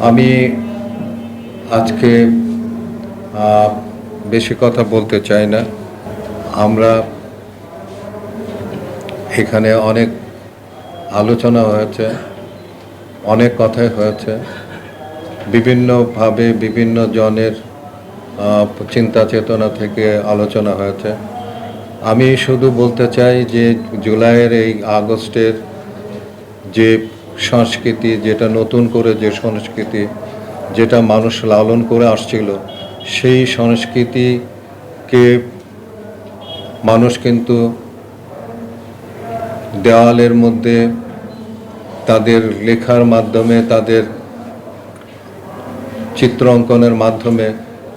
আমি আজকে বেশি কথা বলতে চাই না। আমরা এখানে অনেক আলোচনা হয়েছে, অনেক কথাই হয়েছে, বিভিন্নভাবে বিভিন্ন জনের চিন্তা চেতনা থেকে আলোচনা হয়েছে। আমি শুধু বলতে চাই যে জুলাইয়ের এই আগস্টের যে সংস্কৃতি, যেটা নতুন করে যে সংস্কৃতি, যেটা মানুষ লালন করে আসছিল, সেই সংস্কৃতিকে মানুষ কিন্তু দেওয়ালের মধ্যে তাদের লেখার মাধ্যমে, তাদের চিত্র অঙ্কনের মাধ্যমে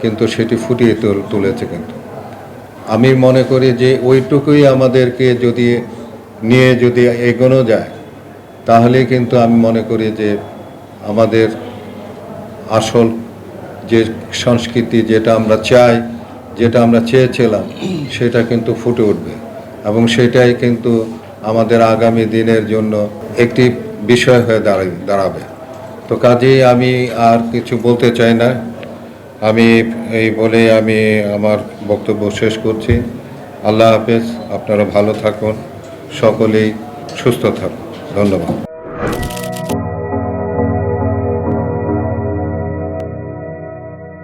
কিন্তু সেটি ফুটিয়ে তুলেছে। কিন্তু আমি মনে করি যে ওইটুকুই আমাদেরকে যদি এগোনো যায়, তাহলে কিন্তু আমি মনে করি যে আমাদের আসল যে সংস্কৃতি, যেটা আমরা চাই, যেটা আমরা চেয়েছিলাম, সেটা কিন্তু ফুটে উঠবে এবং সেটাই কিন্তু আমাদের আগামী দিনের জন্য একটি বিষয় হয়ে দাঁড়াবে। তো কাজেই আমি আর কিছু বলতে চাই না। আমি এই বলে আমি আমার বক্তব্য শেষ করছি। আল্লাহ হাফেজ। আপনারা ভালো থাকুন, সকলেই সুস্থ থাকুন। ধন্যবাদ।